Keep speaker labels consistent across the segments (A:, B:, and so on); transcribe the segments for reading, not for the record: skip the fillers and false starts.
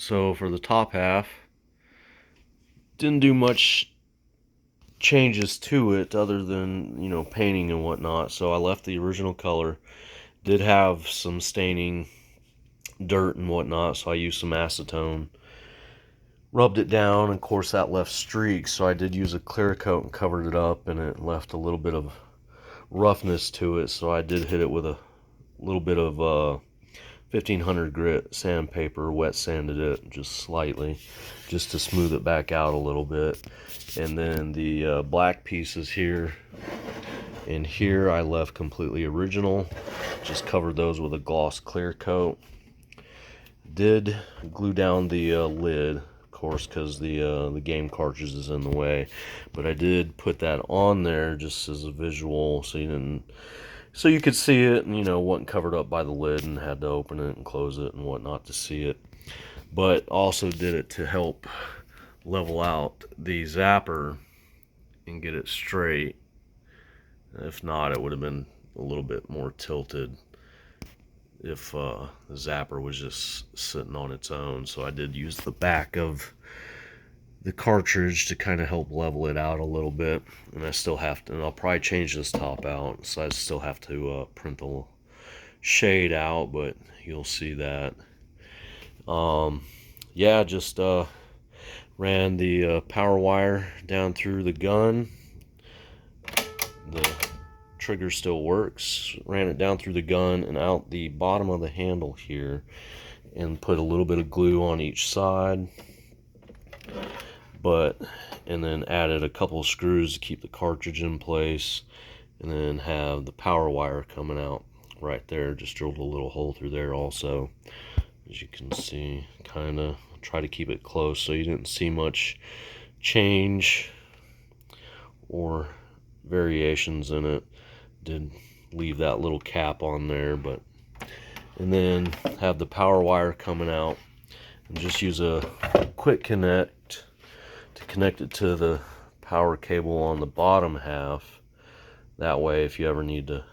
A: So for the top half, didn't do much changes to it other than, painting and whatnot. So I left the original color. Did have some staining, dirt and whatnot, so I used some acetone. Rubbed it down, and of course that left streaks, so I did use a clear coat and covered it up, and it left a little bit of roughness to it, so I did hit it with a little bit of 1500 grit sandpaper, wet sanded it just slightly, just to smooth it back out a little bit. And then the black pieces here and here I left completely original, just covered those with a gloss clear coat. Did glue down the lid, of course, because the game cartridge is in the way, but I did put that on there just as a visual, so you could see it, and wasn't covered up by the lid and had to open it and close it and whatnot to see it. But also did it to help level out the zapper and get it straight. If not, it would have been a little bit more tilted if the zapper was just sitting on its own. So I did use the back of the cartridge to kind of help level it out a little bit. And I still have to, and I'll probably change this top out, so I still have to print the shade out, but you'll see that. Yeah, just ran the power wire down through the gun. The trigger still works. Ran it down through the gun and out the bottom of the handle here, and put a little bit of glue on each side, and then added a couple of screws to keep the cartridge in place, and then have the power wire coming out right there. Just drilled a little hole through there also, as you can see. Kind of try to keep it close so you didn't see much change or variations in it. Did leave that little cap on there, and then have the power wire coming out, and just use a quick connect to connect it to the power cable on the bottom half. That way, if you ever need to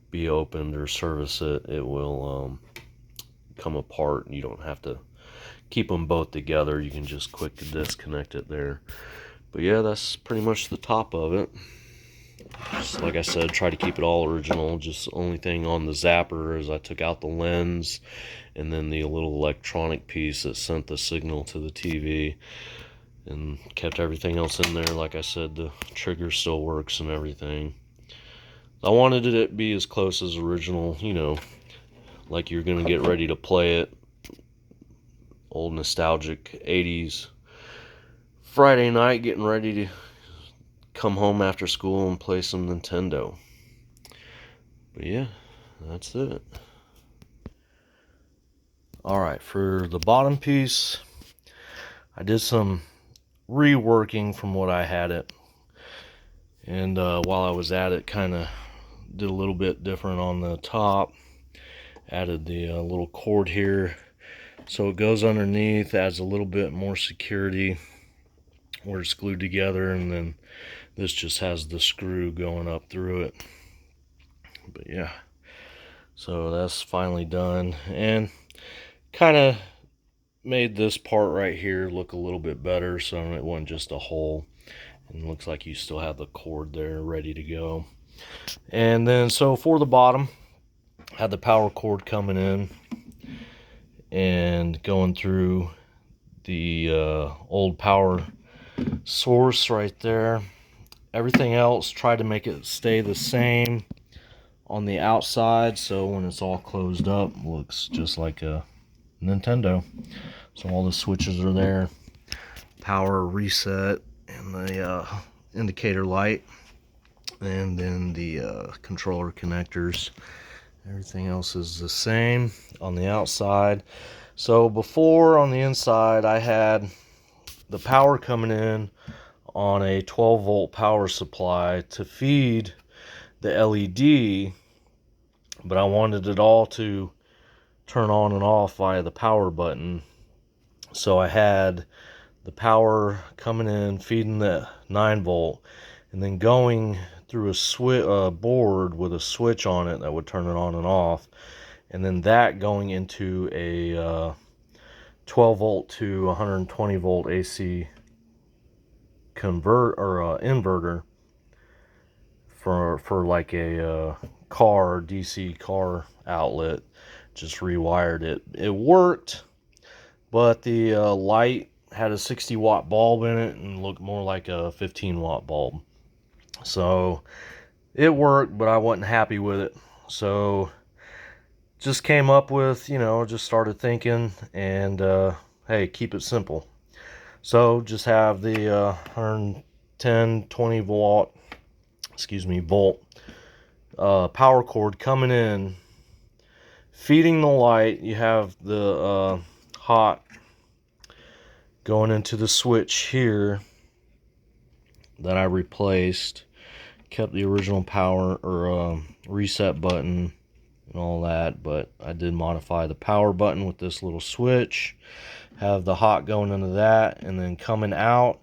A: be opened or service it, it will come apart, and you don't have to keep them both together. You can just quick disconnect it there. But yeah, that's pretty much the top of it. Just like I said, try to keep it all original. Just the only thing on the zapper is I took out the lens and then the little electronic piece that sent the signal to the TV, and kept everything else in there. Like I said, the trigger still works and everything. I wanted it to be as close as original, like you're gonna get ready to play it. Old nostalgic 80s Friday night, getting ready to come home after school and play some Nintendo. But yeah, that's it. Alright, for the bottom piece, I did some reworking from what I had it. And while I was at it, kind of did a little bit different on the top. Added the little cord here, so it goes underneath, adds a little bit more security where it's glued together, and then this just has the screw going up through it. But yeah, so that's finally done, and kind of made this part right here look a little bit better, so it wasn't just a hole, and it looks like you still have the cord there ready to go. And then so for the bottom, had the power cord coming in and going through the old power source right there. Everything else, tried to make it stay the same on the outside, so when it's all closed up, it looks just like a Nintendo. So all the switches are there, power reset, and the indicator light, and then the controller connectors. Everything else is the same on the outside. So before, on the inside, I had the power coming in on a 12 volt power supply to feed the LED, but I wanted it all to turn on and off via the power button. So I had the power coming in, feeding the 9 volt, and then going through a board with a switch on it that would turn it on and off, and then that going into a 12 volt to 120 volt AC inverter for like a car DC car outlet. Just rewired it. It worked, but the light had a 60 watt bulb in it and looked more like a 15 watt bulb. So it worked, but I wasn't happy with it. So just came up with, just started thinking, and hey, keep it simple. So just have the 110, 20 volt power cord coming in, feeding the light. You have the hot going into the switch here that I replaced. Kept the original power or reset button and all that, but I did modify the power button with this little switch. Have the hot going into that, and then coming out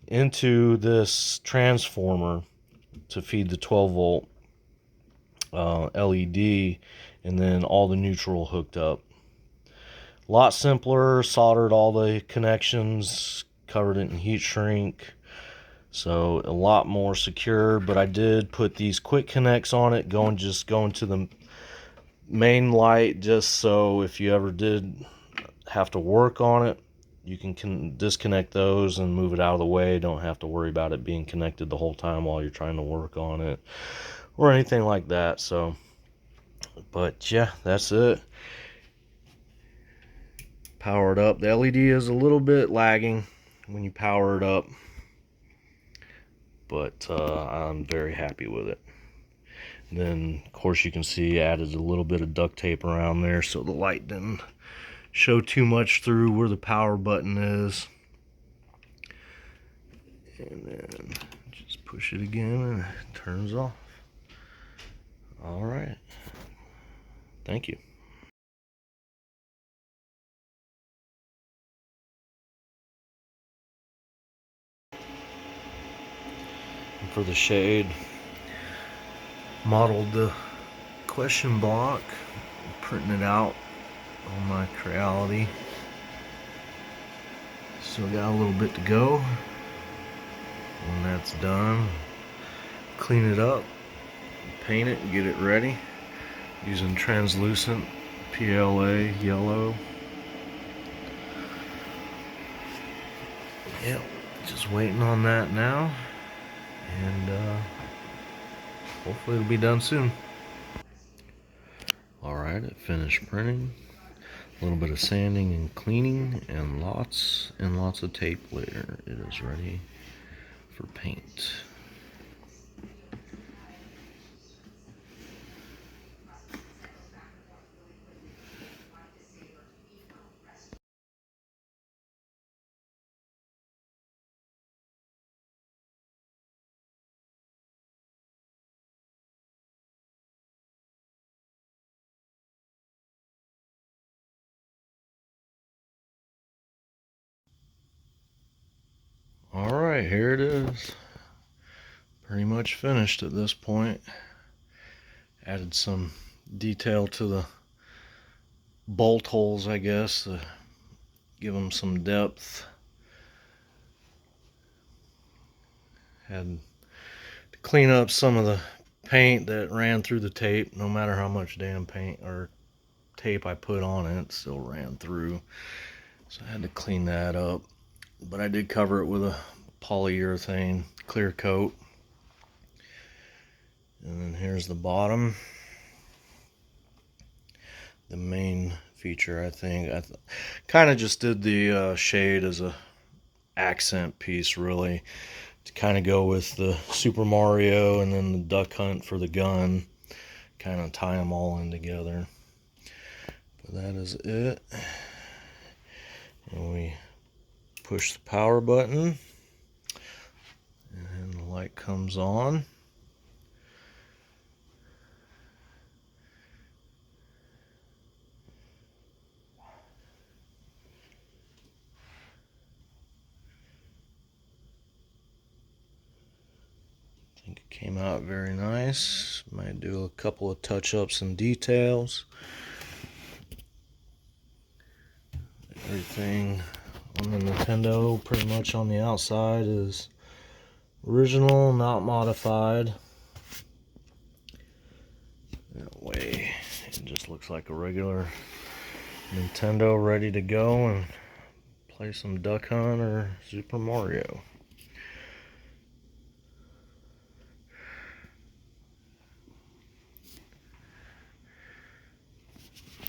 A: into this transformer to feed the 12 volt LED, and then all the neutral hooked up. A lot simpler. Soldered all the connections, covered it in heat shrink, so a lot more secure. But I did put these quick connects on it, going to the main light, just so if you ever did have to work on it, you can disconnect those and move it out of the way. Don't have to worry about it being connected the whole time while you're trying to work on it or anything like that. So, but yeah, that's it. Power it up. The LED is a little bit lagging when you power it up, but I'm very happy with it. And then, of course, you can see added a little bit of duct tape around there so the light didn't show too much through where the power button is. And then just push it again and it turns off. All right. Thank you. And for the shade, modeled the question block, printing it out on my Creality. Still got a little bit to go. When that's done, clean it up, paint it, and get it ready using translucent PLA yellow. Yep, just waiting on that now, and hopefully it'll be done soon. Alright, it finished printing. A little bit of sanding and cleaning, and lots of tape later. It is ready for paint. Alright, here it is. Pretty much finished at this point. Added some detail to the bolt holes, I guess, to give them some depth. Had to clean up some of the paint that ran through the tape. No matter how much damn paint or tape I put on it, it still ran through. So I had to clean that up. But I did cover it with a polyurethane clear coat. And then here's the bottom. The main feature, I think. I kind of just did the shade as a accent piece, really, to kind of go with the Super Mario and then the Duck Hunt for the gun. Kind of tie them all in together. But that is it. And we push the power button, and the light comes on. I think it came out very nice. Might do a couple of touch-ups and details. Everything on the Nintendo, pretty much on the outside, is original, not modified. That way, it just looks like a regular Nintendo ready to go and play some Duck Hunt or Super Mario.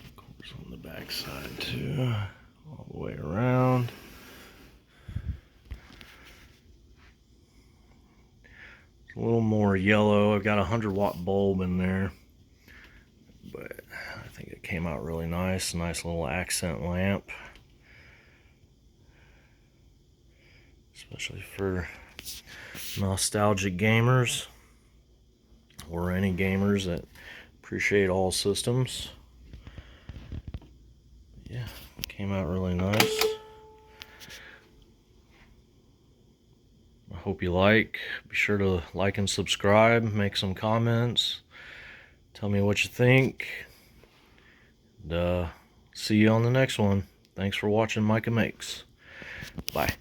A: Of course, on the back side too, all the way around. It's a little more yellow. I've got a 100-watt bulb in there, but I think it came out really nice. Nice little accent lamp, especially for nostalgic gamers or any gamers that appreciate all systems. Yeah, came out really nice. I hope you like. Be sure to like and subscribe, make some comments, tell me what you think. And, see you on the next one. Thanks for watching Micah Makes. Bye.